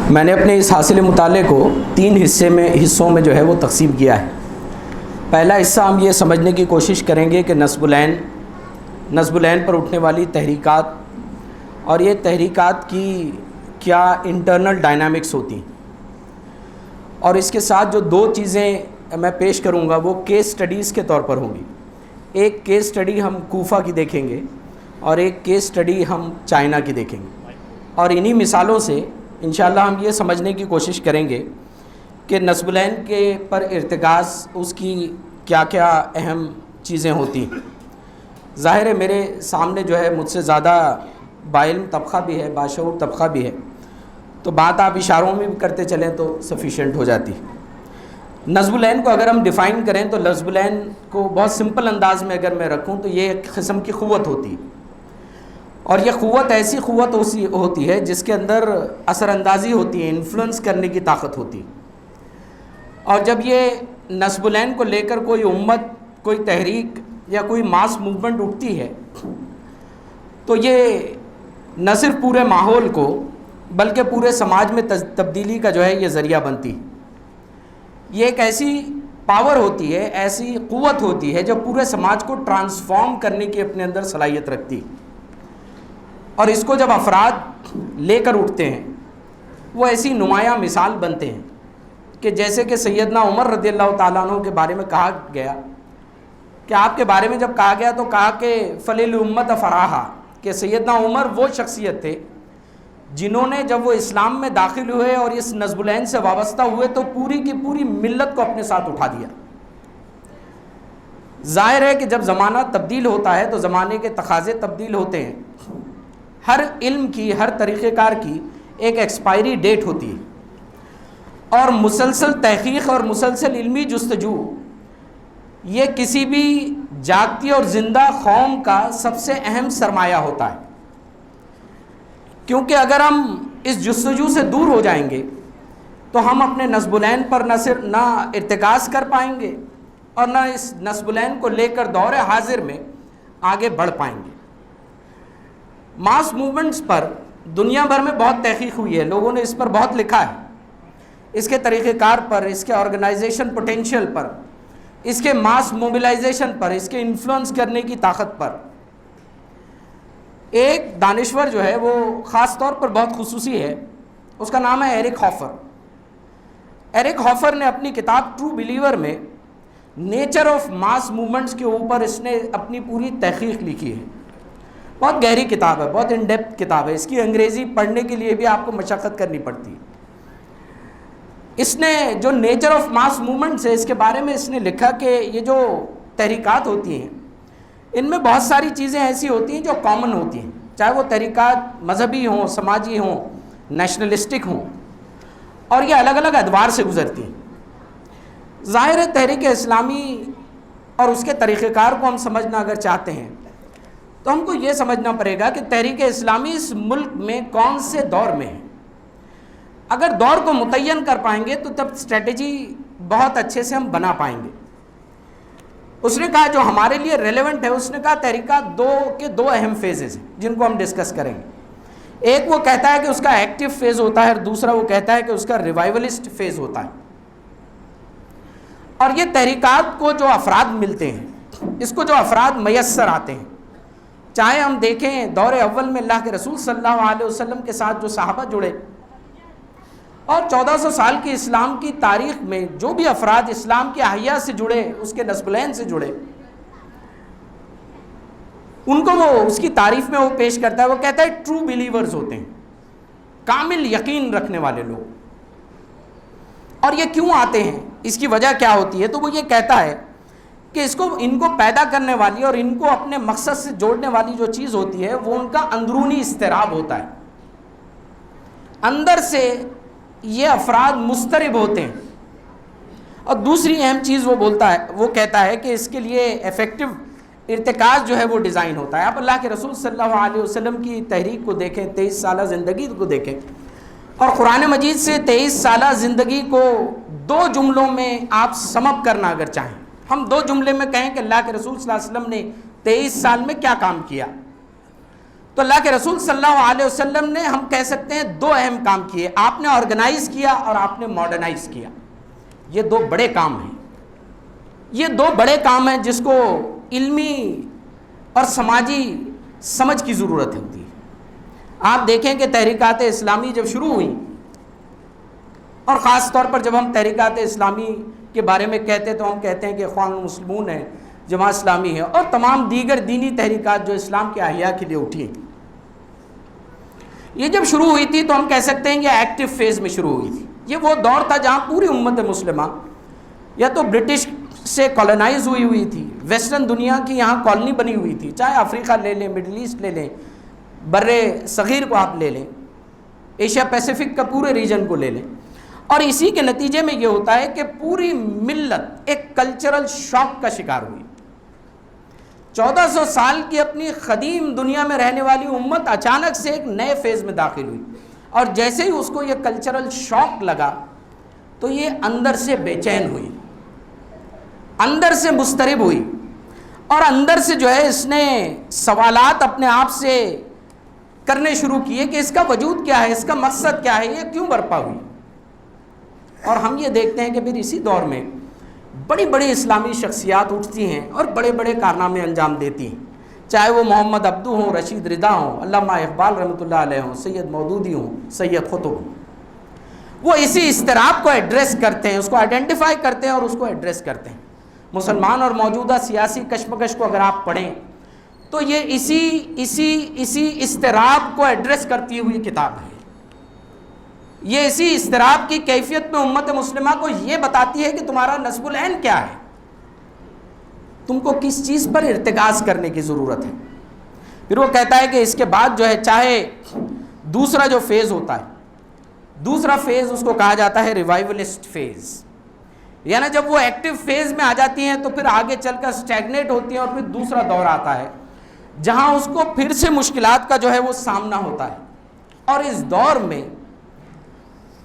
میں نے اپنے اس حاصل مطالعے کو 3 حصوں میں جو ہے وہ تقسیم کیا ہے۔ پہلا حصہ ہم یہ سمجھنے کی کوشش کریں گے کہ نصب العین پر اٹھنے والی تحریکات اور یہ تحریکات کی کیا انٹرنل ڈائنامکس ہوتی ہیں، اور اس کے ساتھ جو 2 چیزیں میں پیش کروں گا وہ کیس سٹڈیز کے طور پر ہوں گی۔ ایک کیس سٹڈی ہم کوفہ کی دیکھیں گے اور ایک کیس سٹڈی ہم چائنا کی دیکھیں گے، اور انہی مثالوں سے انشاءاللہ ہم یہ سمجھنے کی کوشش کریں گے کہ نصب العین کے پر ارتکاز اس کی کیا کیا اہم چیزیں ہوتی ہیں۔ ظاہر ہے میرے سامنے جو ہے مجھ سے زیادہ باعلم طبقہ بھی ہے، باشعور طبقہ بھی ہے، تو بات آپ اشاروں میں بھی کرتے چلیں تو سفیشینٹ ہو جاتی ہے۔ نصب العین کو اگر ہم ڈیفائن کریں تو نصب العین کو بہت سمپل انداز میں اگر میں رکھوں تو یہ ایک قسم کی قوت ہوتی ہے، اور یہ قوت ایسی قوت ہوتی ہے جس کے اندر اثر اندازی ہوتی ہے، انفلوئنس کرنے کی طاقت ہوتی ہے۔ اور جب یہ نصب العین کو لے کر کوئی امت، کوئی تحریک یا کوئی ماس موومنٹ اٹھتی ہے تو یہ نہ صرف پورے ماحول کو بلکہ پورے سماج میں تبدیلی کا جو ہے یہ ذریعہ بنتی ہے۔ یہ ایک ایسی پاور ہوتی ہے، ایسی قوت ہوتی ہے جو پورے سماج کو ٹرانسفارم کرنے کی اپنے اندر صلاحیت رکھتی ہے، اور اس کو جب افراد لے کر اٹھتے ہیں وہ ایسی نمایاں مثال بنتے ہیں کہ جیسے کہ سیدنا عمر رضی اللہ تعالیٰ عنہ کے بارے میں کہا گیا کہ آپ کے بارے میں جب کہا گیا تو کہا کہ فلیل امت فراہا، کہ سیدنا عمر وہ شخصیت تھے جنہوں نے جب وہ اسلام میں داخل ہوئے اور اس نصب العین سے وابستہ ہوئے تو پوری کی پوری ملت کو اپنے ساتھ اٹھا دیا۔ ظاہر ہے کہ جب زمانہ تبدیل ہوتا ہے تو زمانے کے تقاضے تبدیل ہوتے ہیں، ہر علم کی، ہر طریقہ کار کی ایک ایکسپائری ڈیٹ ہوتی ہے، اور مسلسل تحقیق اور مسلسل علمی جستجو یہ کسی بھی جاگتی اور زندہ قوم کا سب سے اہم سرمایہ ہوتا ہے، کیونکہ اگر ہم اس جستجو سے دور ہو جائیں گے تو ہم اپنے نصب العین پر نہ ارتکاز کر پائیں گے اور نہ اس نصب العین کو لے کر دور حاضر میں آگے بڑھ پائیں گے۔ ماس موومنٹس پر دنیا بھر میں بہت تحقیق ہوئی ہے، لوگوں نے اس پر بہت لکھا ہے، اس کے طریقہ کار پر، اس کے آرگنائزیشن پوٹینشیل پر، اس کے ماس موبلائزیشن پر، اس کے انفلوئنس کرنے کی طاقت پر۔ ایک دانشور جو ہے وہ خاص طور پر بہت خصوصی ہے، اس کا نام ہے ایرک ہافر۔ ایرک ہافر نے اپنی کتاب ٹرو بلیور میں نیچر آف ماس موومنٹس کے اوپر اس نے اپنی پوری تحقیق لکھی ہے۔ بہت گہری کتاب ہے، بہت ان ڈیپتھ کتاب ہے، اس کی انگریزی پڑھنے کے لیے بھی آپ کو مشقت کرنی پڑتی ہے۔ اس نے جو نیچر آف ماس موومنٹس ہے اس کے بارے میں اس نے لکھا کہ یہ جو تحریکات ہوتی ہیں ان میں بہت ساری چیزیں ایسی ہوتی ہیں جو کامن ہوتی ہیں، چاہے وہ تحریکات مذہبی ہوں، سماجی ہوں، نیشنلسٹک ہوں، اور یہ الگ الگ ادوار سے گزرتی ہیں۔ ظاہر ہے تحریک اسلامی اور اس کے طریقہ کار کو ہم سمجھنا اگر چاہتے ہیں تو ہم کو یہ سمجھنا پڑے گا کہ تحریک اسلامی اس ملک میں کون سے دور میں ہے۔ اگر دور کو متعین کر پائیں گے تو تب اسٹریٹجی بہت اچھے سے ہم بنا پائیں گے۔ اس نے کہا جو ہمارے لیے ریلیونٹ ہے، اس نے کہا تحریکات دو اہم فیزز ہیں جن کو ہم ڈسکس کریں گے۔ ایک وہ کہتا ہے کہ اس کا ایکٹیو فیز ہوتا ہے، اور دوسرا وہ کہتا ہے کہ اس کا ریوائولسٹ فیز ہوتا ہے۔ اور یہ تحریکات کو جو افراد ملتے ہیں، اس کو جو افراد میسر آتے ہیں، چاہے ہم دیکھیں دور اول میں اللہ کے رسول صلی اللہ علیہ وسلم کے ساتھ جو صحابہ جڑے، اور 1400 سال کی اسلام کی تاریخ میں جو بھی افراد اسلام کی احیا سے جڑے، اس کے نصب العین سے جڑے، ان کو وہ اس کی تعریف میں وہ پیش کرتا ہے، وہ کہتا ہے ٹرو بلیورز ہوتے ہیں، کامل یقین رکھنے والے لوگ۔ اور یہ کیوں آتے ہیں، اس کی وجہ کیا ہوتی ہے، تو وہ یہ کہتا ہے کہ ان کو پیدا کرنے والی اور ان کو اپنے مقصد سے جوڑنے والی جو چیز ہوتی ہے وہ ان کا اندرونی اضطراب ہوتا ہے۔ اندر سے یہ افراد مضطرب ہوتے ہیں۔ اور دوسری اہم چیز وہ کہتا ہے کہ اس کے لیے ایفیکٹو ارتکاز جو ہے وہ ڈیزائن ہوتا ہے۔ آپ اللہ کے رسول صلی اللہ علیہ وسلم کی تحریک کو دیکھیں، 23 سالہ زندگی کو دیکھیں، اور قرآن مجید سے 23 سالہ زندگی کو 2 جملوں میں آپ سم اپ کرنا اگر چاہیں، ہم 2 جملے میں کہیں کہ اللہ کے رسول صلی اللہ علیہ وسلم نے 23 سال میں کیا کام کیا، تو اللہ کے رسول صلی اللہ علیہ وسلم نے ہم کہہ سکتے ہیں دو اہم کام کیے، آپ نے آرگنائز کیا اور آپ نے ماڈرنائز کیا. یہ دو بڑے کام ہیں، یہ دو بڑے کام ہیں جس کو علمی اور سماجی سمجھ کی ضرورت ہوتی ہے. آپ دیکھیں کہ تحریکات اسلامی جب شروع ہوئیں، اور خاص طور پر جب ہم تحریکات اسلامی کے بارے میں کہتے ہیں تو ہم کہتے ہیں کہ اخوان المسلمون ہے، جماعت اسلامی ہے، اور تمام دیگر دینی تحریکات جو اسلام کے احیاء کے لیے اٹھی ہیں. یہ جب شروع ہوئی تھی تو ہم کہہ سکتے ہیں کہ ایکٹیو فیز میں شروع ہوئی تھی. یہ وہ دور تھا جہاں پوری امت مسلمہ یا تو برٹش سے کالونائز ہوئی تھی، ویسٹرن دنیا کی یہاں کالونی بنی ہوئی تھی، چاہے افریقہ لے لیں، مڈل ایسٹ لے لیں، بر صغیر کو آپ لے لیں، ایشیا پیسیفک کا پورے ریجن کو لے لیں. اور اسی کے نتیجے میں یہ ہوتا ہے کہ پوری ملت ایک کلچرل شاک کا شکار ہوئی. 1400 سال کی اپنی قدیم دنیا میں رہنے والی امت اچانک سے ایک نئے فیز میں داخل ہوئی، اور جیسے ہی اس کو یہ کلچرل شاک لگا تو یہ اندر سے بے چین ہوئی، اندر سے مضطرب ہوئی، اور اندر سے جو ہے اس نے سوالات اپنے آپ سے کرنے شروع کیے کہ اس کا وجود کیا ہے، اس کا مقصد کیا ہے، یہ کیوں برپا ہوئی. اور ہم یہ دیکھتے ہیں کہ پھر اسی دور میں بڑی بڑی اسلامی شخصیات اٹھتی ہیں اور بڑے بڑے کارنامے انجام دیتی ہیں، چاہے وہ محمد عبدو ہوں، رشید رضا ہوں، علامہ اقبال رحمۃ اللہ علیہ ہوں، سید مودودی ہوں، سید قطب ہوں. وہ اسی اضطراب کو ایڈریس کرتے ہیں، اس کو آئیڈینٹیفائی کرتے ہیں اور اس کو ایڈریس کرتے ہیں. مسلمان اور موجودہ سیاسی کشمکش کو اگر آپ پڑھیں تو یہ اسی اضطراب کو ایڈریس کرتی ہوئی کتاب ہے. یہ اسی اضطراب کی کیفیت میں امت مسلمہ کو یہ بتاتی ہے کہ تمہارا نصب العین کیا ہے، تم کو کس چیز پر ارتکاز کرنے کی ضرورت ہے. پھر وہ کہتا ہے کہ اس کے بعد جو ہے چاہے دوسرا جو فیز ہوتا ہے، دوسرا فیز اس کو کہا جاتا ہے ریوائولسٹ فیز، یعنی جب وہ ایکٹیو فیز میں آ جاتی ہیں تو پھر آگے چل کر سٹیگنیٹ ہوتی ہیں، اور پھر دوسرا دور آتا ہے جہاں اس کو پھر سے مشکلات کا جو ہے وہ سامنا ہوتا ہے. اور اس دور میں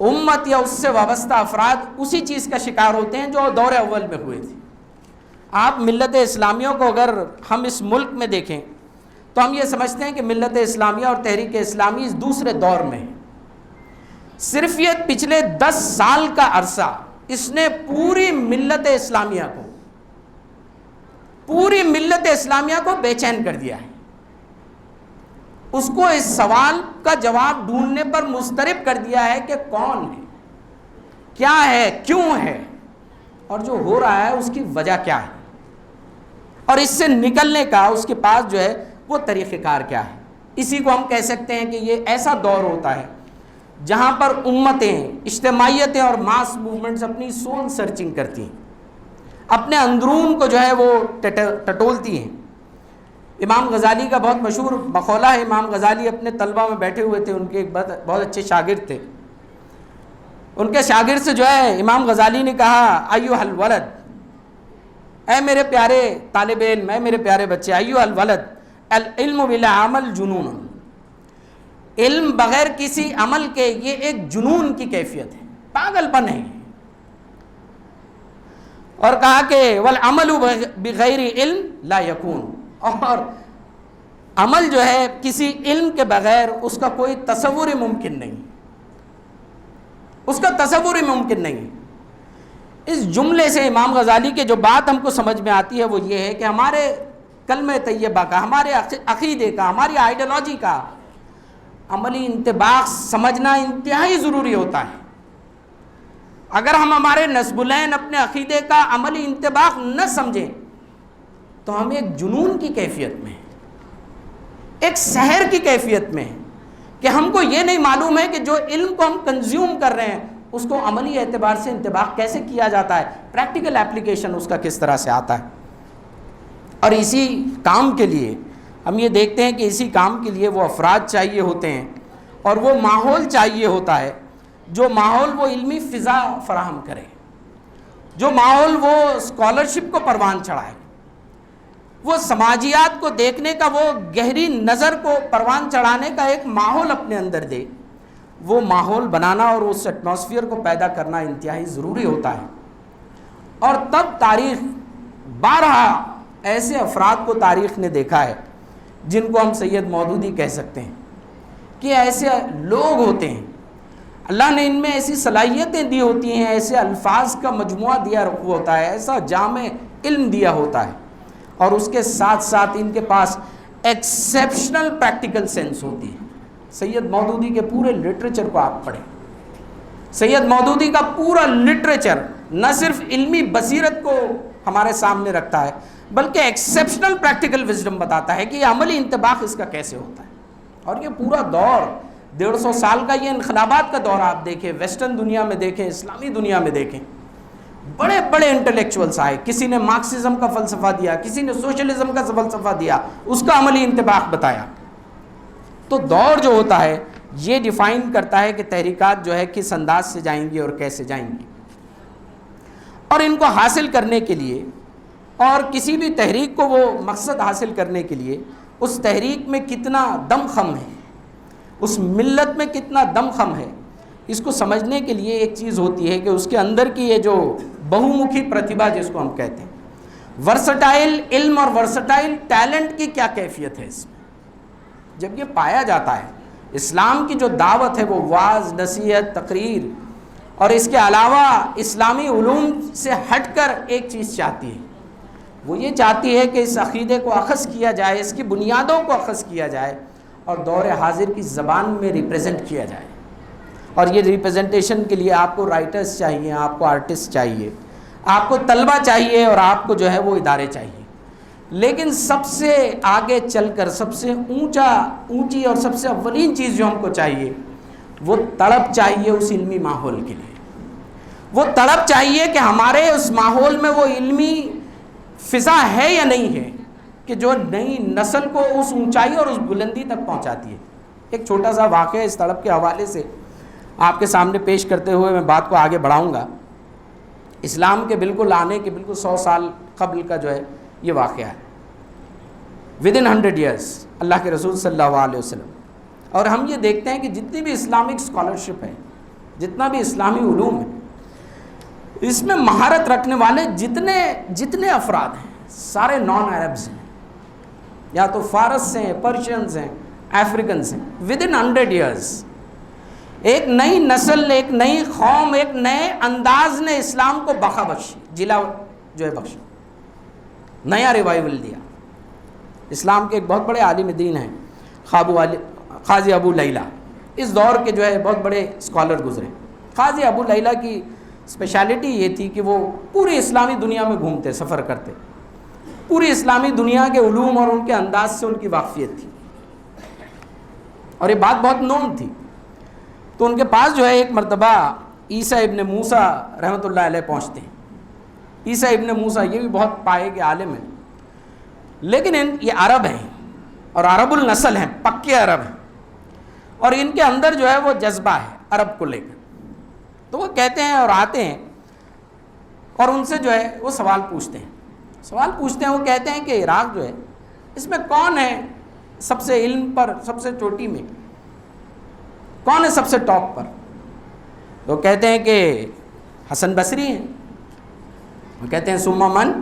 امت یا اس سے وابستہ افراد اسی چیز کا شکار ہوتے ہیں جو دور اول میں ہوئے تھے. آپ ملت اسلامیہ کو اگر ہم اس ملک میں دیکھیں تو ہم یہ سمجھتے ہیں کہ ملت اسلامیہ اور تحریک اسلامی اس دوسرے دور میں ہے. صرف یہ پچھلے 10 سال کا عرصہ اس نے پوری ملت اسلامیہ کو بے چین کر دیا ہے. اس کو اس سوال کا جواب ڈھونڈنے پر مضطرب کر دیا ہے کہ کون ہے، کیا ہے، کیوں ہے، اور جو ہو رہا ہے اس کی وجہ کیا ہے، اور اس سے نکلنے کا اس کے پاس جو ہے وہ طریقہ کار کیا ہے. اسی کو ہم کہہ سکتے ہیں کہ یہ ایسا دور ہوتا ہے جہاں پر امتیں، اجتماعیتیں اور ماس موومنٹس اپنی سول سرچنگ کرتی ہیں، اپنے اندرون کو جو ہے وہ ٹٹولتی ہیں. امام غزالی کا بہت مشہور مقولہ ہے. امام غزالی اپنے طلبہ میں بیٹھے ہوئے تھے، ان کے ایک بہت اچھے شاگرد تھے. ان کے شاگرد سے جو ہے امام غزالی نے کہا ایھا الولد، اے میرے پیارے طالب علم، اے میرے پیارے بچے، ایھا الولد العلم بلا عمل جنون، علم بغیر کسی عمل کے یہ ایک جنون کی کیفیت ہے، پاگل پن ہے. اور کہا کہ والعمل بغیر علم لا یکون، اور عمل جو ہے کسی علم کے بغیر اس کا کوئی تصور ہی ممکن نہیں، اس کا تصور ہی ممکن نہیں. اس جملے سے امام غزالی کے جو بات ہم کو سمجھ میں آتی ہے وہ یہ ہے کہ ہمارے کلمہ طیبہ کا، ہمارے عقیدے کا، ہماری آئیڈیالوجی کا عملی انطباق سمجھنا انتہائی ضروری ہوتا ہے. اگر ہم ہمارے نصب العین اپنے عقیدے کا عملی انطباق نہ سمجھیں تو ہم ایک جنون کی کیفیت میں، ایک سحر کی کیفیت میں، کہ ہم کو یہ نہیں معلوم ہے کہ جو علم کو ہم کنزیوم کر رہے ہیں اس کو عملی اعتبار سے انطباق کیسے کیا جاتا ہے، پریکٹیکل اپلیکیشن اس کا کس طرح سے آتا ہے. اور اسی کام کے لیے ہم یہ دیکھتے ہیں کہ اسی کام کے لیے وہ افراد چاہیے ہوتے ہیں اور وہ ماحول چاہیے ہوتا ہے، جو ماحول وہ علمی فضا فراہم کرے، جو ماحول وہ اسکالرشپ کو پروان چڑھائے، وہ سماجیات کو دیکھنے کا، وہ گہری نظر کو پروان چڑھانے کا ایک ماحول اپنے اندر دے. وہ ماحول بنانا اور اس ایٹماسفیئر کو پیدا کرنا انتہائی ضروری ہوتا ہے. اور تب تاریخ بارہا ایسے افراد کو تاریخ نے دیکھا ہے جن کو ہم سید مودودی کہہ سکتے ہیں، کہ ایسے لوگ ہوتے ہیں، اللہ نے ان میں ایسی صلاحیتیں دی ہوتی ہیں، ایسے الفاظ کا مجموعہ دیا ہوا ہوتا ہے، ایسا جامع علم دیا ہوتا ہے، اور اس کے ساتھ ساتھ ان کے پاس ایکسیپشنل پریکٹیکل سینس ہوتی ہے۔ سید مودودی کے پورے لٹریچر کو آپ پڑھیں، سید مودودی کا پورا لٹریچر نہ صرف علمی بصیرت کو ہمارے سامنے رکھتا ہے، بلکہ ایکسیپشنل پریکٹیکل وزڈم بتاتا ہے کہ یہ عملی انطباق اس کا کیسے ہوتا ہے۔ اور یہ پورا دور 150 سال کا یہ انقلابات کا دور آپ دیکھیں، ویسٹرن دنیا میں دیکھیں، اسلامی دنیا میں دیکھیں، بڑے بڑے انٹلیکچوئلس آئے، کسی نے مارکسزم کا فلسفہ دیا، کسی نے سوشلزم کا فلسفہ دیا، اس کا عملی انطباق بتایا۔ تو دور جو ہوتا ہے یہ ڈیفائن کرتا ہے کہ تحریکات جو ہے کس انداز سے جائیں گی اور کیسے جائیں گی، اور ان کو حاصل کرنے کے لیے، اور کسی بھی تحریک کو وہ مقصد حاصل کرنے کے لیے اس تحریک میں کتنا دم خم ہے، اس ملت میں کتنا دم خم ہے، اس کو سمجھنے کے لیے ایک چیز ہوتی ہے کہ اس کے اندر کی یہ جو بہومکھی پرتیبھا جس کو ہم کہتے ہیں، ورسٹائل علم اور ورسٹائل ٹیلنٹ کی کیا کیفیت ہے اس میں، جب یہ پایا جاتا ہے۔ اسلام کی جو دعوت ہے وہ واعظ، نصیحت، تقریر، اور اس کے علاوہ اسلامی علوم سے ہٹ کر ایک چیز چاہتی ہے، وہ یہ چاہتی ہے کہ اس عقیدے کو اخذ کیا جائے، اس کی بنیادوں کو اخذ کیا جائے اور دور حاضر کی زبان میں ریپریزنٹ کیا جائے۔ اور یہ ریپریزنٹیشن کے لیے آپ کو رائٹرز چاہیے، آپ کو آرٹسٹ چاہیے، آپ کو طلبہ چاہیے، اور آپ کو جو ہے وہ ادارے چاہیے۔ لیکن سب سے آگے چل کر سب سے اونچی اور سب سے اولین چیز جو ہم کو چاہیے وہ تڑپ چاہیے اس علمی ماحول کے لیے، وہ تڑپ چاہیے کہ ہمارے اس ماحول میں وہ علمی فضا ہے یا نہیں ہے کہ جو نئی نسل کو اس اونچائی اور اس بلندی تک پہنچاتی ہے۔ ایک چھوٹا سا واقعہ اس تڑپ کے حوالے سے آپ کے سامنے پیش کرتے ہوئے میں بات کو آگے بڑھاؤں گا۔ اسلام کے بالکل آنے کے بالکل 100 سال قبل کا جو ہے یہ واقعہ ہے، ودن 100 ایئرس اللہ کے رسول صلی اللہ علیہ وسلم۔ اور ہم یہ دیکھتے ہیں کہ جتنی بھی اسلامک اسکالرشپ ہے، جتنا بھی اسلامی علوم ہے، اس میں مہارت رکھنے والے جتنے افراد ہیں سارے نان عربز ہیں، یا تو فارس سے ہیں، پرشینز ہیں، افریکنز ہیں۔ ودن 100 ایئرس ایک نئی نسل، ایک نئی قوم، ایک نئے انداز نے اسلام کو بقا بخشی، جلا جو ہے بخشی، نیا ریوائول دیا۔ اسلام کے ایک بہت بڑے عالم دین ہیں قاضی ابو لیلہ، اس دور کے جو ہے بہت بڑے اسکالر گزرے۔ قاضی ابو لیلہ کی اسپیشلٹی یہ تھی کہ وہ پوری اسلامی دنیا میں گھومتے، سفر کرتے، پوری اسلامی دنیا کے علوم اور ان کے انداز سے ان کی واقفیت تھی، اور یہ بات بہت نون تھی۔ تو ان کے پاس جو ہے ایک مرتبہ عیسیٰ ابن موسیٰ رحمۃ اللہ علیہ پہنچتے ہیں۔ عیسیٰ ابن موسیٰ یہ بھی بہت پائے کے عالم ہیں، لیکن یہ عرب ہیں اور عرب النسل ہیں، پکے عرب ہیں، اور ان کے اندر جو ہے وہ جذبہ ہے عرب کو لے کر۔ تو وہ کہتے ہیں اور آتے ہیں اور ان سے جو ہے وہ سوال پوچھتے ہیں، وہ کہتے ہیں کہ عراق جو ہے اس میں کون ہے سب سے علم پر، سب سے چوٹی میں کون ہے سب سے ٹاپ پر؟ تو کہتے ہیں کہ حسن بصری ہیں۔ وہ کہتے ہیں ثم من؟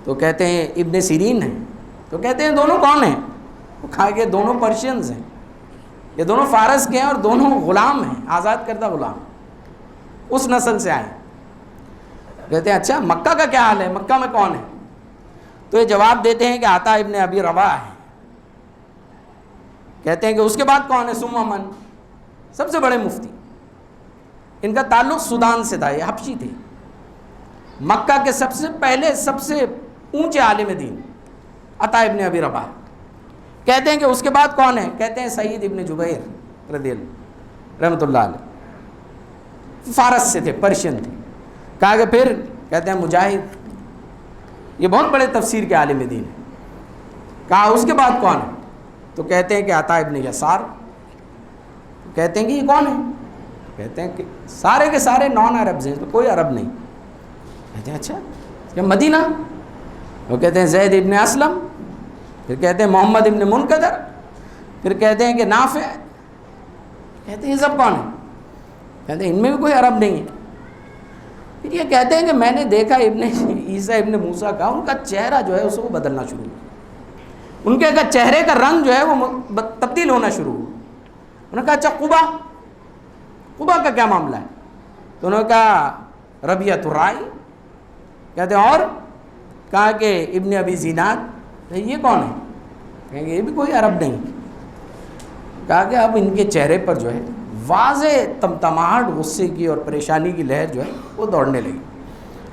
تو کہتے ہیں ابن سیرین ہیں۔ تو کہتے ہیں دونوں کون ہیں؟ وہ کہا کہ دونوں پرشینز ہیں، یہ دونوں فارس کے ہیں اور دونوں غلام ہیں، آزاد کردہ غلام، اس نسل سے آئے۔ کہتے ہیں اچھا مکہ کا کیا حال ہے، مکہ میں کون ہے؟ تو یہ جواب دیتے ہیں کہ عطا ابن ابی رباح ہے۔ کہتے ہیں کہ اس کے بعد کون ہے؟ ثم من؟ سب سے بڑے مفتی، ان کا تعلق سودان سے تھا، یہ حبشی تھے، مکہ کے سب سے پہلے سب سے اونچے عالم دین عطا ابن ابی رباح۔ کہتے ہیں کہ اس کے بعد کون ہے؟ کہتے ہیں سعید ابن جبیر رضی اللہ رحمۃ اللہ علیہ، فارس سے تھے، پرشین تھے۔ کہا کہ پھر؟ کہتے ہیں مجاہد، یہ بہت بڑے تفسیر کے عالم دین ہیں۔ کہا اس کے بعد کون ہے؟ تو کہتے ہیں کہ عطا ابن یسار۔ کہتے ہیں کہ یہ کون ہے؟ کہتے ہیں کہ سارے کے سارے نان عربز ہیں، تو کوئی عرب نہیں۔ کہتے ہیں اچھا کہ مدینہ؟ وہ کہتے ہیں زید ابن اسلم، پھر کہتے ہیں محمد ابن منقدر، پھر کہتے ہیں کہ نافع۔ کہتے ہیں یہ سب کون ہیں؟ کہتے ہیں ان میں بھی کوئی عرب نہیں ہے۔ پھر یہ کہتے ہیں کہ میں نے دیکھا ابن عیسیٰ ابن موسیٰ کا، ان کا چہرہ جو ہے اس کو بدلنا شروع ہوا، ان کے چہرے کا رنگ جو ہے وہ تبدیل ہونا شروع ہوا. انہوں نے کہا اچھا قبا کا کیا معاملہ ہے؟ تو انہوں نے کہا ربیعۃ الرائی. کہتے ہیں اور کہا کہ ابن ابی زینات. یہ کون ہے؟ کہیں گے یہ بھی کوئی عرب نہیں. کہا کہ اب ان کے چہرے پر جو ہے واضح تمتماہٹ غصے کی اور پریشانی کی لہر جو ہے وہ دوڑنے لگی.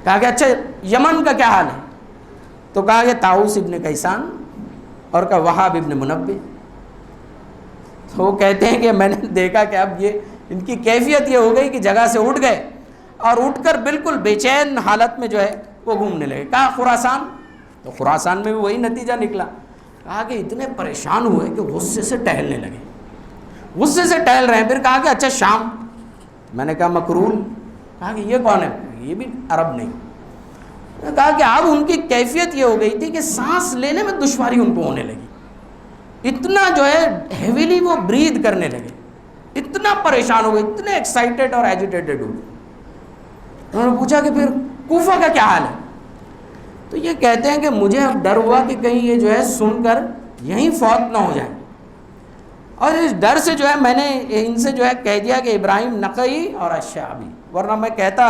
کہا کہ اچھا یمن کا کیا حال ہے؟ تو کہا کہ طاؤس ابن کیسان اور کہا وہاب ابن منبہ. تو وہ کہتے ہیں کہ میں نے دیکھا کہ اب یہ ان کی کیفیت یہ ہو گئی کہ جگہ سے اٹھ گئے اور اٹھ کر بالکل بے چین حالت میں جو ہے وہ گھومنے لگے. کہا خراسان؟ تو خراسان میں بھی وہی نتیجہ نکلا. کہا کہ اتنے پریشان ہوئے کہ غصے سے ٹہلنے لگے. غصے سے ٹہل رہے ہیں. پھر کہا کہ اچھا شام؟ میں نے کہا مکرول. کہا کہ یہ کون ہے؟ یہ بھی عرب نہیں. کہا کہ اب ان کی کیفیت یہ ہو گئی تھی کہ سانس لینے میں دشواری ان کو ہونے لگی. اتنا جو ہے ہیویلی وہ بریتھ کرنے لگے, اتنا پریشان ہو گئے, اتنے ایکسائٹیڈ اور ایجیٹیٹڈ ہو گئے. انہوں نے پوچھا کہ پھر کوفہ کا کیا حال ہے؟ تو یہ کہتے ہیں کہ مجھے اب ڈر ہوا کہ کہیں یہ جو ہے سن کر یہیں فوت نہ ہو جائیں, اور اس ڈر سے جو ہے میں نے ان سے جو ہے کہہ دیا کہ ابراہیم نقعی اور الشعبی, ورنہ میں کہتا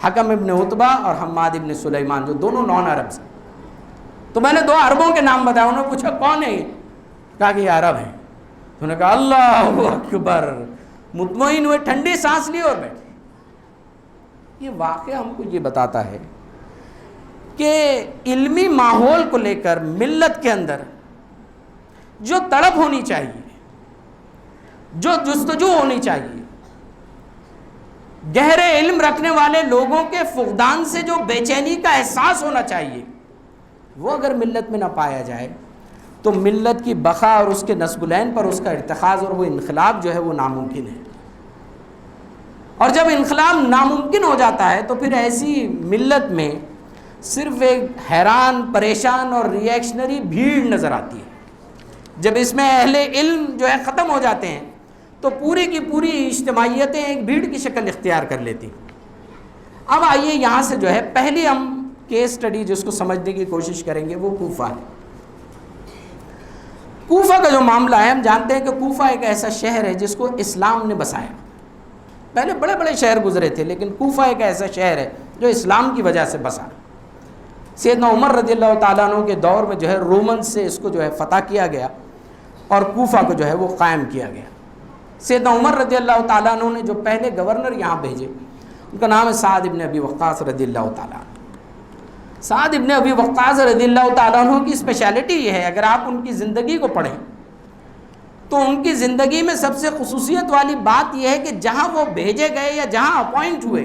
حکم ابن عتبہ اور حماد ابن سلیمان جو دونوں نان عرب سے. تو میں نے 2 عربوں کے نام بتایا. انہوں نے پوچھا کون ہے یہ؟ کہا کہ یہ عرب ہیں. تو انہوں نے کہا اللہ اکبر, مطمئن ہوئے, ٹھنڈی سانس لی اور بیٹھے. یہ واقعہ ہم کو یہ بتاتا ہے کہ علمی ماحول کو لے کر ملت کے اندر جو تڑپ ہونی چاہیے, جو جستجو ہونی چاہیے, گہرے علم رکھنے والے لوگوں کے فقدان سے جو بے چینی کا احساس ہونا چاہیے, وہ اگر ملت میں نہ پایا جائے تو ملت کی بقا اور اس کے نسب العین پر اس کا ارتخاذ اور وہ انقلاب جو ہے وہ ناممکن ہے. اور جب انقلاب ناممکن ہو جاتا ہے تو پھر ایسی ملت میں صرف ایک حیران پریشان اور ریئیکشنری بھیڑ نظر آتی ہے. جب اس میں اہل علم جو ہے ختم ہو جاتے ہیں تو پوری کی پوری اجتماعیتیں ایک بھیڑ کی شکل اختیار کر لیتی. اب آئیے یہاں سے جو ہے پہلی ہم کیس سٹڈی جس کو سمجھنے کی کوشش کریں گے وہ کوفہ ہے. کوفہ کا جو معاملہ ہے, ہم جانتے ہیں کہ کوفہ ایک ایسا شہر ہے جس کو اسلام نے بسایا. پہلے بڑے بڑے شہر گزرے تھے لیکن کوفہ ایک ایسا شہر ہے جو اسلام کی وجہ سے بسا. سیدنا عمر رضی اللہ تعالیٰ عنہ کے دور میں جو ہے رومن سے اس کو جو ہے فتح کیا گیا اور کوفہ کو جو ہے وہ قائم کیا گیا. سیدنا عمر رضی اللہ تعالیٰ عنہ نے جو پہلے گورنر یہاں بھیجے ان کا نام ہے سعد ابن ابی وقاص رضی اللہ تعالیٰ عنہ. سعد ابن ابی وقاص رضی اللہ تعالیٰ عنہ کی اسپیشلٹی یہ ہے, اگر آپ ان کی زندگی کو پڑھیں تو ان کی زندگی میں سب سے خصوصیت والی بات یہ ہے کہ جہاں وہ بھیجے گئے یا جہاں اپوائنٹ ہوئے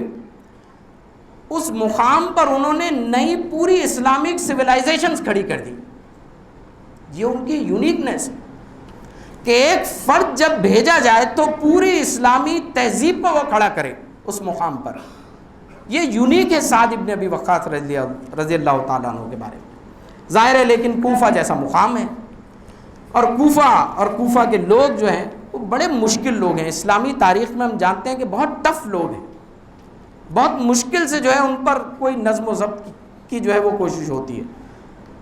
اس مقام پر انہوں نے نئی پوری اسلامک سویلائزیشنز کھڑی کر دی. یہ ان کی یونیکنیس ہے کہ ایک فرد جب بھیجا جائے تو پوری اسلامی تہذیب کو وہ کھڑا کرے اس مقام پر. یہ یونیک ہے سعد ابن ابی وقاص رضی اللہ تعالیٰ عنہ کے بارے میں. ظاہر ہے لیکن کوفہ جیسا مقام ہے اور کوفہ کے لوگ جو ہیں وہ بڑے مشکل لوگ ہیں. اسلامی تاریخ میں ہم جانتے ہیں کہ بہت ٹف لوگ ہیں, بہت مشکل سے جو ہے ان پر کوئی نظم و ضبط کی جو ہے وہ کوشش ہوتی ہے.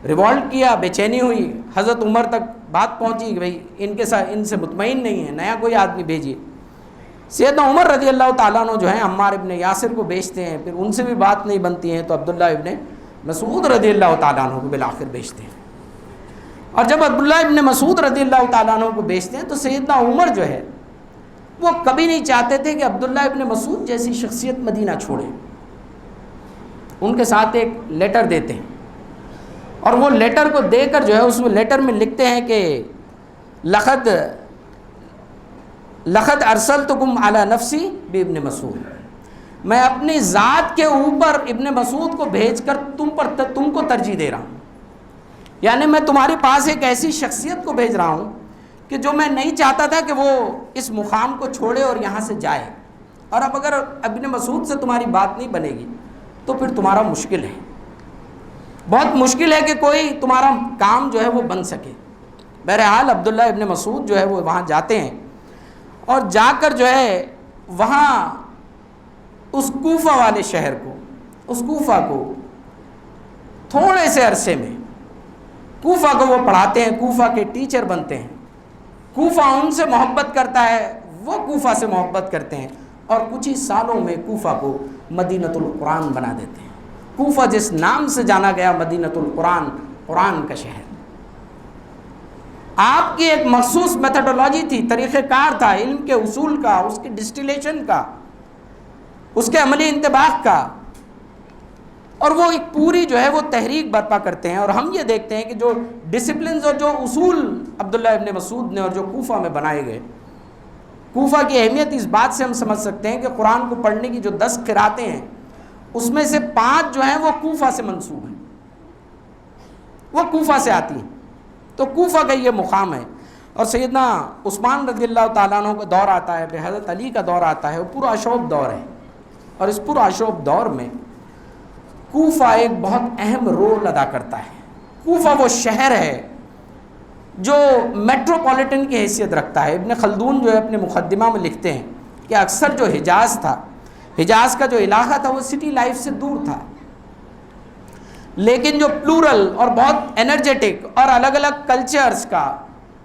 ریوالٹ کیا, بے چینی ہوئی, حضرت عمر تک بات پہنچی کہ بھئی ان کے ساتھ ان سے مطمئن نہیں ہے, نیا کوئی آدمی بھیجیے. سیدنا عمر رضی اللہ تعالیٰ عنہ جو ہیں عمار ابن یاسر کو بھیجتے ہیں, پھر ان سے بھی بات نہیں بنتی ہے تو عبداللہ ابن مسعود رضی اللہ تعالیٰ عنہ کو بالآخر بھیجتے ہیں. اور جب عبداللہ ابن مسعود رضی اللہ تعالیٰ عنہ کو بھیجتے ہیں تو سیدنا عمر جو ہے وہ کبھی نہیں چاہتے تھے کہ عبداللہ ابن مسعود جیسی شخصیت مدینہ چھوڑے. ان کے ساتھ ایک لیٹر دیتے ہیں اور وہ لیٹر کو دے کر جو ہے اس لیٹر میں لکھتے ہیں کہ لقد ارسلتکم علی نفسی بابن مسعود, میں اپنی ذات کے اوپر ابن مسعود کو بھیج کر تم کو ترجیح دے رہا ہوں. یعنی میں تمہارے پاس ایک ایسی شخصیت کو بھیج رہا ہوں کہ جو میں نہیں چاہتا تھا کہ وہ اس مقام کو چھوڑے اور یہاں سے جائے, اور اب اگر ابن مسعود سے تمہاری بات نہیں بنے گی تو پھر تمہارا مشکل ہے, بہت مشکل ہے کہ کوئی تمہارا کام جو ہے وہ بن سکے. بہرحال عبداللہ ابن مسعود جو ہے وہ وہاں جاتے ہیں اور جا کر جو ہے وہاں اس کوفہ والے شہر کو, اس کوفہ کو تھوڑے سے عرصے میں کوفہ کو وہ پڑھاتے ہیں، کوفہ کے ٹیچر بنتے ہیں، کوفہ ان سے محبت کرتا ہے، وہ کوفہ سے محبت کرتے ہیں، اور کچھ ہی سالوں میں کوفہ کو مدینۃ القرآن بنا دیتے ہیں۔ کوفہ جس نام سے جانا گیا، مدینۃ القرآن، قرآن کا شہر۔ آپ کی ایک مخصوص میتھڈولوجی تھی، طریقہ کار تھا، علم کے اصول کا، اس کی ڈسٹیلیشن کا، اس کے عملی انطباق کا، اور وہ ایک پوری جو ہے وہ تحریک برپا کرتے ہیں۔ اور ہم یہ دیکھتے ہیں کہ جو ڈسپلنز اور جو اصول عبداللہ ابن مسعود نے اور جو کوفہ میں بنائے گئے، کوفہ کی اہمیت اس بات سے ہم سمجھ سکتے ہیں کہ قرآن کو پڑھنے کی جو 10 قراتیں ہیں، اس میں سے 5 جو ہیں وہ کوفہ سے منسوب ہیں، وہ کوفہ سے آتی ہیں۔ تو کوفہ کا یہ مقام ہے۔ اور سیدنا عثمان رضی اللہ تعالیٰ عنہ کا دور آتا ہے، پھر حضرت علی کا دور آتا ہے، وہ پورا اشوب دور ہے، اور اس پورا اشوب دور میں کوفہ ایک بہت اہم رول ادا کرتا ہے۔ کوفہ وہ شہر ہے جو میٹروپولیٹن کی حیثیت رکھتا ہے۔ ابن خلدون جو ہے اپنے مقدمہ میں لکھتے ہیں کہ اکثر جو حجاز تھا، حجاز کا جو علاقہ تھا، وہ سٹی لائف سے دور تھا، لیکن جو پلورل اور بہت انرجیٹک اور الگ الگ کلچرز کا،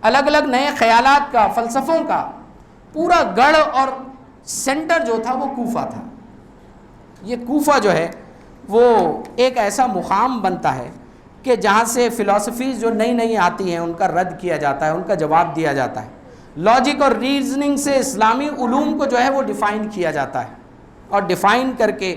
الگ الگ نئے خیالات کا، فلسفوں کا پورا گڑھ اور سینٹر جو تھا وہ کوفہ تھا۔ یہ کوفہ جو ہے وہ ایک ایسا مقام بنتا ہے کہ جہاں سے فلسفیز جو نئی نئی آتی ہیں ان کا رد کیا جاتا ہے، ان کا جواب دیا جاتا ہے۔ لاجک اور ریزننگ سے اسلامی علوم کو جو ہے وہ ڈیفائن کیا جاتا ہے، اور ڈیفائن کر کے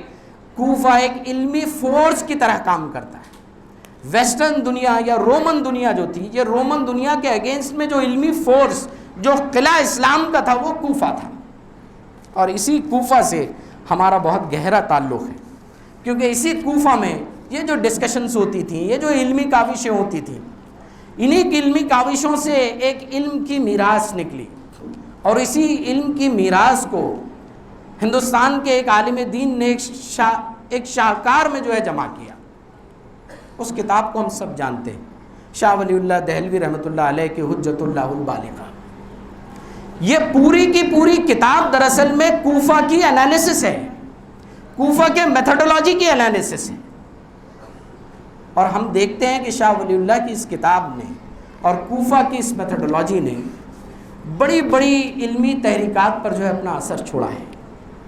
کوفہ ایک علمی فورس کی طرح کام کرتا ہے۔ ویسٹرن دنیا یا رومن دنیا جو تھی، یہ رومن دنیا کے اگینسٹ میں جو علمی فورس، جو قلعہ اسلام کا تھا، وہ کوفہ تھا۔ اور اسی کوفہ سے ہمارا بہت گہرا تعلق ہے، کیونکہ اسی کوفہ میں یہ جو ڈسکشنز ہوتی تھیں، یہ جو علمی کاوشیں ہوتی تھیں، انہی علمی کاوشوں سے ایک علم کی میراث نکلی، اور اسی علم کی میراث کو ہندوستان کے ایک عالم دین نے ایک شاہکار میں جو ہے جمع کیا۔ اس کتاب کو ہم سب جانتے ہیں، شاہ ولی اللہ دہلوی رحمۃ اللہ علیہ کی حجت اللہ البالغہ۔ یہ پوری کی پوری کتاب دراصل میں کوفہ کی انالیسس ہے، کوفہ کے میتھڈولوجی کی انالیسس ہے۔ اور ہم دیکھتے ہیں کہ شاہ ولی اللہ کی اس کتاب نے اور کوفہ کی اس میتھڈولوجی نے بڑی بڑی علمی تحریکات پر جو ہے اپنا اثر چھوڑا ہے۔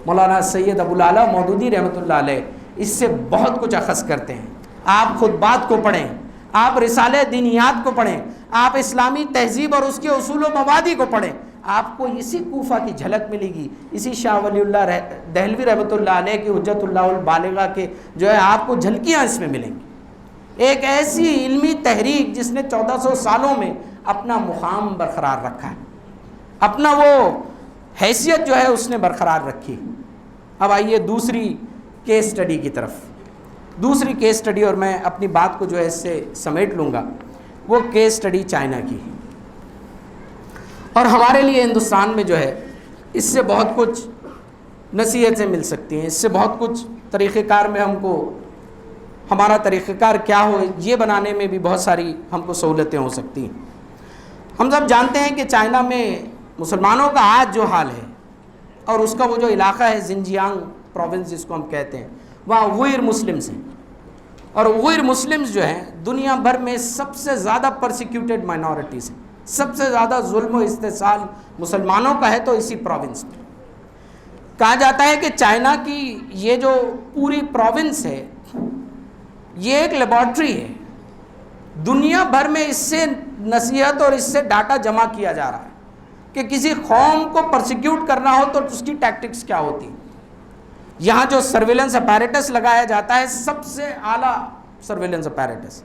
مولانا سید ابو الاعلیٰ مودودی رحمۃ اللہ علیہ اس سے بہت کچھ اخذ کرتے ہیں۔ آپ خطبات کو پڑھیں، آپ رسالہ دینیات کو پڑھیں، آپ اسلامی تہذیب اور اس کے اصول و مبادی کو پڑھیں، آپ کو اسی کوفہ کی جھلک ملے گی، اسی شاہ ولی اللہ دہلوی رحمۃ اللہ علیہ کی حجت اللہ البالغہ کے جو ہے آپ کو جھلکیاں اس میں ملیں گی۔ ایک ایسی علمی تحریک جس نے 1400 سالوں میں اپنا مقام برقرار رکھا ہے، اپنا وہ حیثیت جو ہے اس نے برقرار رکھی۔ اب آئیے دوسری کیس اسٹڈی کی طرف۔ دوسری کیس اسٹڈی، اور میں اپنی بات کو جو ہے اس سے سمیٹ لوں گا، وہ کیس اسٹڈی چائنا کی ہے۔ اور ہمارے لیے ہندوستان میں جو ہے اس سے بہت کچھ نصیحتیں مل سکتی ہیں، اس سے بہت کچھ طریقہ کار میں ہم کو، ہمارا طریقہ کار کیا ہو یہ بنانے میں بھی بہت ساری ہم کو سہولتیں ہو سکتی ہیں۔ ہم سب جانتے ہیں کہ چائنا میں مسلمانوں کا آج جو حال ہے، اور اس کا وہ جو علاقہ ہے زنجیانگ پروونس جس کو ہم کہتے ہیں، وہاں اوئغر مسلمز ہیں، اور اوئغر مسلمز جو ہیں دنیا بھر میں سب سے زیادہ پرسیکیوٹڈ مائنورٹیز ہیں، سب سے زیادہ ظلم و استحصال مسلمانوں کا ہے تو اسی پروونس میں۔ کہا جاتا ہے کہ چائنا کی یہ جو پوری پروونس ہے یہ ایک لیبارٹری ہے، دنیا بھر میں اس سے نصیحت اور اس سے ڈاٹا جمع کیا جا رہا ہے کہ کسی قوم کو پرسیکیوٹ کرنا ہو تو اس کی ٹیکٹکس کیا ہوتی ہیں۔ یہاں جو سرویلنس اپیریٹس لگایا جاتا ہے، سب سے اعلیٰ سرویلنس اپیریٹس،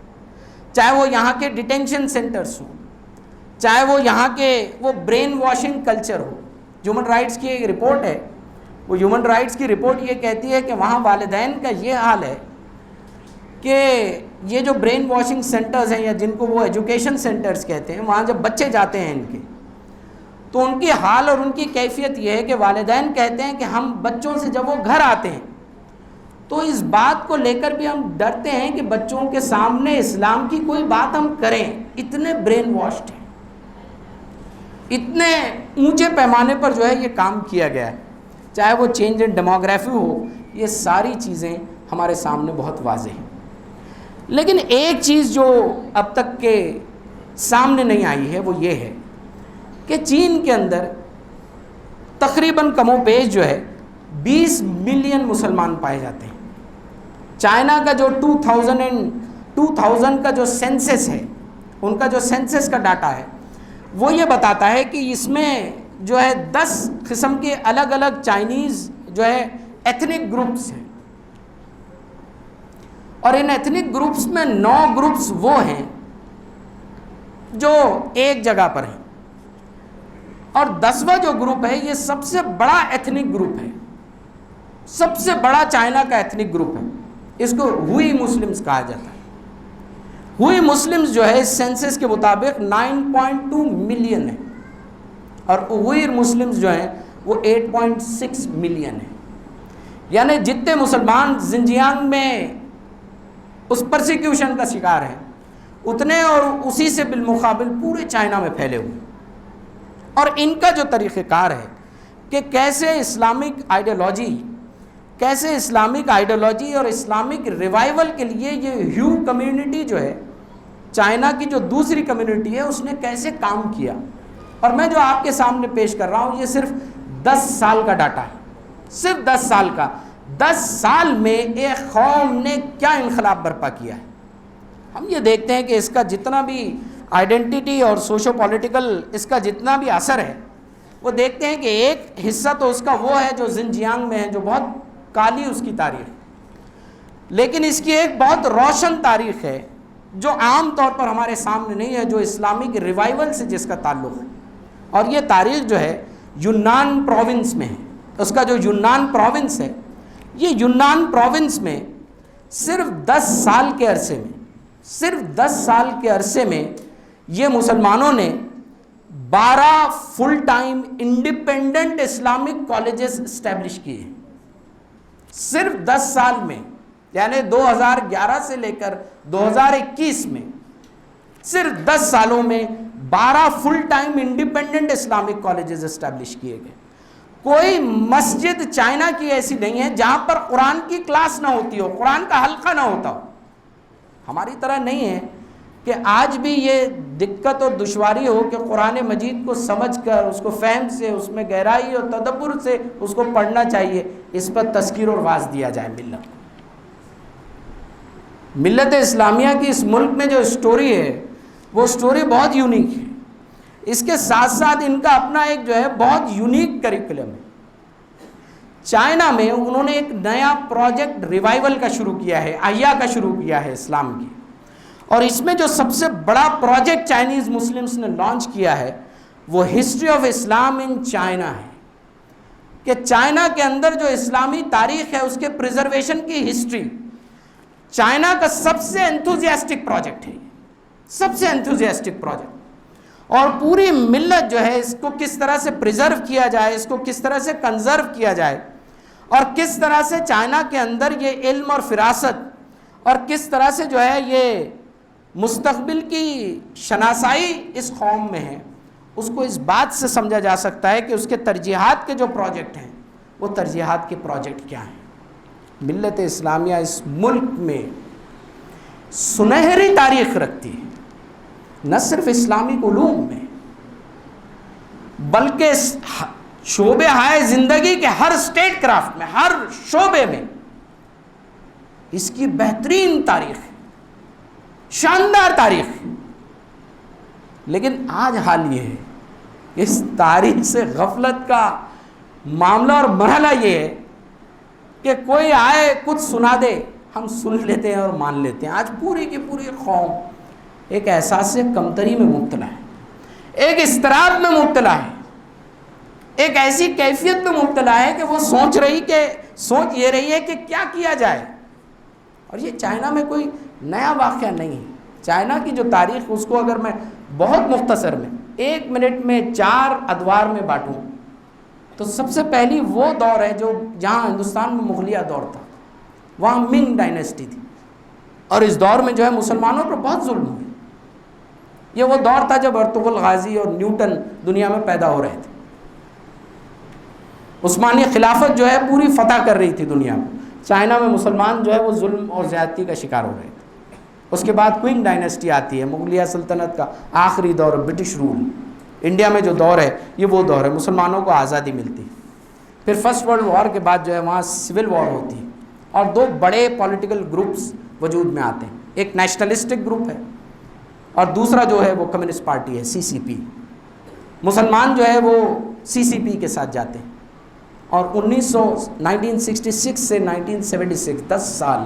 چاہے وہ یہاں کے ڈیٹینشن سینٹرز ہوں، چاہے وہ یہاں کے وہ برین واشنگ کلچر ہو۔ ہیومن رائٹس کی ایک رپورٹ ہے، وہ ہیومن رائٹس کی رپورٹ یہ کہتی ہے کہ وہاں والدین کا یہ حال ہے کہ یہ جو برین واشنگ سینٹرز ہیں، یا جن کو وہ ایجوکیشن سینٹرز کہتے ہیں، وہاں جب بچے جاتے ہیں ان کے، تو ان کی حال اور ان کی کیفیت یہ ہے کہ والدین کہتے ہیں کہ ہم بچوں سے جب وہ گھر آتے ہیں تو اس بات کو لے کر بھی ہم ڈرتے ہیں کہ بچوں کے سامنے اسلام کی کوئی بات ہم کریں، اتنے برین واشڈ ہیں، اتنے اونچے پیمانے پر جو ہے یہ کام کیا گیا ہے۔ چاہے وہ چینج ان ڈیموگرافی ہو، یہ ساری چیزیں ہمارے سامنے بہت واضح ہیں۔ لیکن ایک چیز جو اب تک کے سامنے نہیں آئی ہے وہ یہ ہے کہ چین کے اندر تقریباً کم و بیش جو ہے 20 ملین مسلمان پائے جاتے ہیں۔ چائنا کا جو 2000 کا جو سینسس ہے، ان کا جو سینسس کا ڈاٹا ہے وہ یہ بتاتا ہے کہ اس میں جو ہے 10 قسم کے الگ الگ چائنیز جو ہے ایتھنک گروپس ہیں، اور ان ایتھنک گروپس میں 9 گروپس وہ ہیں جو ایک جگہ پر ہیں، اور 10واں جو گروپ ہے یہ سب سے بڑا ایتھنک گروپ ہے، سب سے بڑا چائنا کا ایتھنک گروپ ہے، اس کو ہوئی مسلمز کہا جاتا ہے۔ ہوئی مسلمز جو ہے اس سینسس کے مطابق 9.2 ملین ہے، اور اوئر مسلمز جو ہیں وہ 8.6 ملین ہیں۔ یعنی جتنے مسلمان زنجیانگ میں اس پرسیکیوشن کا شکار ہیں اتنے اور اسی سے بالمقابل پورے چائنا میں پھیلے ہوئے، اور ان کا جو طریقہ کار ہے کہ کیسے اسلامک آئیڈیالوجی اور اسلامک ریوائول کے لیے یہ ہیو کمیونٹی جو ہے، چائنا کی جو دوسری کمیونٹی ہے، اس نے کیسے کام کیا۔ اور میں جو آپ کے سامنے پیش کر رہا ہوں یہ صرف 10 سال کا ڈاٹا ہے، صرف 10 سال کا۔ 10 سال میں ایک قوم نے کیا انقلاب برپا کیا ہے۔ ہم یہ دیکھتے ہیں کہ اس کا جتنا بھی آئیڈینٹی اور سوشو پولیٹیکل اس کا جتنا بھی اثر ہے، وہ دیکھتے ہیں کہ ایک حصہ تو اس کا وہ ہے جو زنجیانگ میں ہے، جو بہت کالی اس کی تاریخ، لیکن اس کی ایک بہت روشن تاریخ ہے جو عام طور پر ہمارے سامنے نہیں ہے، جو اسلامک ریوائول سے جس کا تعلق ہے۔ اور یہ تاریخ جو ہے یونان پروونس میں ہے۔ اس کا جو یونان پروونس ہے، یہ یونان پروونس میں صرف 10 سال کے عرصے میں یہ مسلمانوں نے 12 full time independent Islamic colleges establish کیے ہیں، صرف 10 سال میں، یعنی 2011 سے لے کر 2021 میں صرف 10 سالوں میں 12 full time independent Islamic colleges establish کیے گئے۔ کوئی مسجد چائنا کی ایسی نہیں ہے جہاں پر قرآن کی کلاس نہ ہوتی ہو، قرآن کا حلقہ نہ ہوتا ہو۔ ہماری طرح نہیں ہے کہ آج بھی یہ دقت اور دشواری ہو کہ قرآن مجید کو سمجھ کر اس کو فہم سے، اس میں گہرائی اور تدبر سے اس کو پڑھنا چاہیے، اس پر تذکیر اور واعظ دیا جائے ملت اسلامیہ کی اس ملک میں جو سٹوری ہے وہ سٹوری بہت یونیک ہے۔ اس کے ساتھ ساتھ ان کا اپنا ایک جو ہے بہت یونیک کریکولم ہے۔ چائنا میں انہوں نے ایک نیا پروجیکٹ ریوائول کا شروع کیا ہے، احیاء کا شروع کیا ہے اسلام کی، اور اس میں جو سب سے بڑا پروجیکٹ چائنیز مسلمز نے لانچ کیا ہے وہ history of Islam in China ہے، کہ چائنا کے اندر جو اسلامی تاریخ ہے اس کے پریزرویشن کی ہسٹری چائنا کا سب سے انتھوزیاسٹک پروجیکٹ ہے، سب سے انتھوزیاسٹک پروجیکٹ۔ اور پوری ملت جو ہے اس کو کس طرح سے پریزرو کیا جائے، اس کو کس طرح سے کنزرو کیا جائے، اور کس طرح سے چائنا کے اندر یہ علم اور فراست اور کس طرح سے جو ہے یہ مستقبل کی شناسائی اس قوم میں ہے، اس کو اس بات سے سمجھا جا سکتا ہے کہ اس کے ترجیحات کے جو پروجیکٹ ہیں وہ ترجیحات کے پروجیکٹ کیا ہیں۔ ملت اسلامیہ اس ملک میں سنہری تاریخ رکھتی ہے، نہ صرف اسلامک علوم میں بلکہ شعبے ہائے زندگی کے ہر اسٹیٹ کرافٹ میں، ہر شعبے میں اس کی بہترین تاریخ ہے، شاندار تاریخ ہے۔ لیکن آج حال یہ ہے، اس تاریخ سے غفلت کا معاملہ اور مرحلہ یہ ہے کہ کوئی آئے کچھ سنا دے، ہم سن لیتے ہیں اور مان لیتے ہیں۔ آج پوری کی پوری قوم ایک احساس کمتری میں مبتلا ہے، ایک اضطراب میں مبتلا ہے، ایک ایسی کیفیت میں مبتلا ہے کہ وہ سوچ یہ رہی ہے کہ کیا کیا جائے۔ اور یہ چائنا میں کوئی نیا واقعہ نہیں ہے۔ چائنا کی جو تاریخ اس کو اگر میں بہت مختصر میں 1 منٹ میں 4 ادوار میں بانٹوں تو سب سے پہلی وہ دور ہے جو جہاں ہندوستان میں مغلیہ دور تھا، وہاں منگ ڈائنیسٹی تھی، اور اس دور میں جو ہے مسلمانوں پر بہت ظلم ہوئے۔ یہ وہ دور تھا جب ارطغرل غازی اور نیوٹن دنیا میں پیدا ہو رہے تھے۔ عثمانی خلافت جو ہے پوری فتح کر رہی تھی دنیا میں، چائنا میں مسلمان جو ہے وہ ظلم اور زیادتی کا شکار ہو رہے تھے۔ اس کے بعد کوئن ڈائنیسٹی آتی ہے، مغلیہ سلطنت کا آخری دور، برٹش رول۔ انڈیا میں جو دور ہے یہ وہ دور ہے، مسلمانوں کو آزادی ملتی۔ پھر فرسٹ ورلڈ وار کے بعد جو ہے وہاں سول وار ہوتی ہے، اور دو بڑے پولیٹیکل گروپس وجود میں آتے ہیں، ایک نیشنلسٹک گروپ ہے اور دوسرا جو ہے وہ کمیونسٹ پارٹی ہے، CCP۔ مسلمان جو ہے وہ CCP کے ساتھ جاتے ہیں، اور 1966 سے 1976 10 سال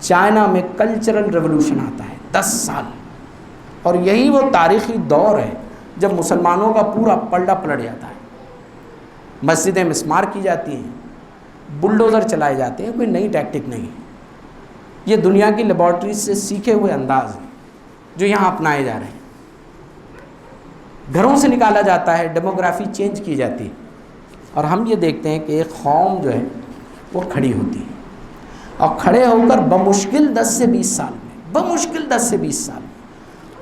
چائنا میں کلچرل ریولوشن آتا ہے، 10 سال، اور یہی وہ تاریخی دور ہے جب مسلمانوں کا پورا پلڑا پلٹ جاتا ہے، مسجدیں مسمار کی جاتی ہیں، بلڈوزر چلائے جاتے ہیں، کوئی نئی ٹیکٹک نہیں ہے، یہ دنیا کی لیبارٹریز سے سیکھے ہوئے انداز ہیں جو یہاں اپنائے جا رہے ہیں۔ گھروں سے نکالا جاتا ہے، ڈیموگرافی چینج کی جاتی ہے، اور ہم یہ دیکھتے ہیں کہ ایک قوم جو ہے وہ کھڑی ہوتی ہے، اور کھڑے ہو کر بمشکل 10 سے 20 سال میں، بمشکل 10 سے 20 سال میں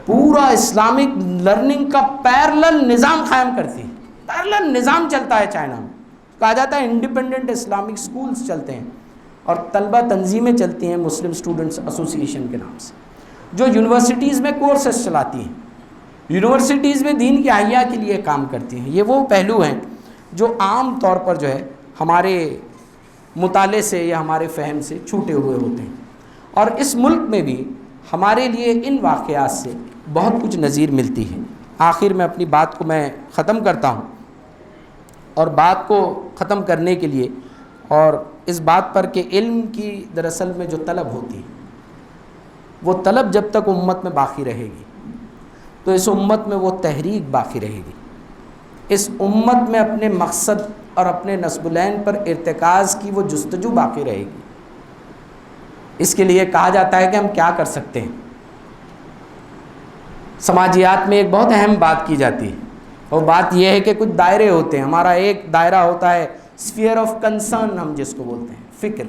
پورا اسلامک لرننگ کا پیرلل نظام قائم کرتی ہے۔ پیرلل نظام چلتا ہے چائنا میں، کہا جاتا ہے انڈیپینڈنٹ اسلامک سکولز چلتے ہیں، اور طلبہ تنظیمیں چلتی ہیں مسلم اسٹوڈنٹس ایسوسی ایشن کے نام سے، جو یونیورسٹیز میں کورسز چلاتی ہیں، یونیورسٹیز میں دین کی احیا کے لیے کام کرتی ہیں۔ یہ وہ پہلو ہیں جو عام طور پر جو ہے ہمارے مطالعے سے یا ہمارے فہم سے چھوٹے ہوئے ہوتے ہیں، اور اس ملک میں بھی ہمارے لیے ان واقعات سے بہت کچھ نظیر ملتی ہے۔ آخر میں اپنی بات کو میں ختم کرتا ہوں، اور بات کو ختم کرنے کے لیے اور اس بات پر کہ علم کی دراصل میں جو طلب ہوتی ہے، وہ طلب جب تک امت میں باقی رہے گی تو اس امت میں وہ تحریک باقی رہے گی، اس امت میں اپنے مقصد اور اپنے نصب العین پر ارتکاز کی وہ جستجو باقی رہے گی۔ اس کے لیے کہا جاتا ہے کہ ہم کیا کر سکتے ہیں۔ سماجیات میں ایک بہت اہم بات کی جاتی ہے، اور بات یہ ہے کہ کچھ دائرے ہوتے ہیں۔ ہمارا ایک دائرہ ہوتا ہے اسفیئر آف کنسرن، ہم جس کو بولتے ہیں، فکر۔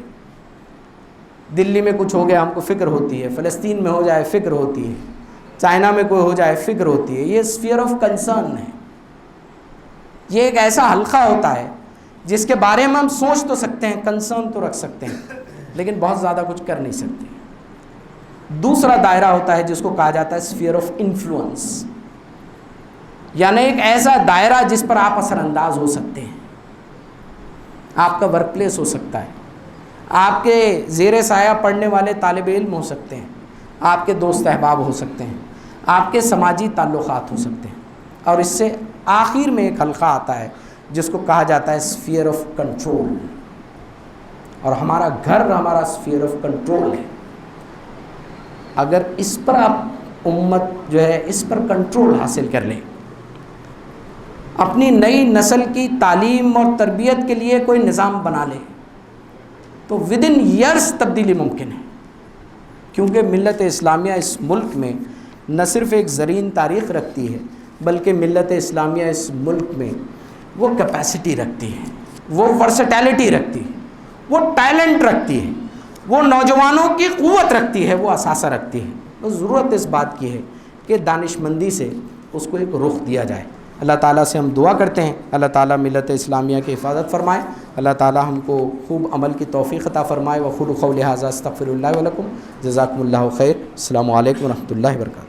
دلی میں کچھ ہو گیا ہم کو فکر ہوتی ہے، فلسطین میں ہو جائے فکر ہوتی ہے، چائنا میں کوئی ہو جائے فکر ہوتی ہے۔ یہ اسفیئر آف کنسرن ہے، یہ ایک ایسا حلقہ ہوتا ہے جس کے بارے میں ہم سوچ تو سکتے ہیں، کنسرن تو رکھ سکتے ہیں، لیکن بہت زیادہ کچھ کر نہیں سکتے۔ دوسرا دائرہ ہوتا ہے جس کو کہا جاتا ہے اسفیئر آف انفلوئنس، یعنی ایک ایسا دائرہ جس پر آپ اثر انداز ہو سکتے ہیں۔ آپ کا ورک پلیس ہو سکتا ہے، آپ کے زیر سایہ پڑھنے والے طالب علم ہو سکتے ہیں، آپ کے دوست احباب ہو سکتے ہیں، آپ کے سماجی تعلقات ہو سکتے ہیں، اور اس سے آخر میں ایک حلقہ آتا ہے جس کو کہا جاتا ہے اسفیئر آف کنٹرول، اور ہمارا گھر ہمارا اسفیئر آف کنٹرول ہے۔ اگر اس پر آپ امت جو ہے اس پر کنٹرول حاصل کر لیں، اپنی نئی نسل کی تعلیم اور تربیت کے لیے کوئی نظام بنا لے، تو ودن ایئرس تبدیلی ممکن ہے، کیونکہ ملت اسلامیہ اس ملک میں نہ صرف ایک زرین تاریخ رکھتی ہے، بلکہ ملت اسلامیہ اس ملک میں وہ کیپیسٹی رکھتی ہے، وہ ورسٹیلٹی رکھتی ہے، وہ ٹیلنٹ رکھتی ہے، وہ نوجوانوں کی قوت رکھتی ہے، وہ اثاثہ رکھتی ہے۔ تو ضرورت اس بات کی ہے کہ دانش مندی سے اس کو ایک رخ دیا جائے۔ اللہ تعالیٰ سے ہم دعا کرتے ہیں، اللہ تعالیٰ ملت اسلامیہ کی حفاظت فرمائے، اللہ تعالیٰ ہم کو خوب عمل کی توفیق عطا فرمائے۔ وقولوا قولی ھذا استغفر اللہ ولکم، جزاکم اللہ خیر، السلام علیکم ورحمۃ اللہ وبرکاتہ۔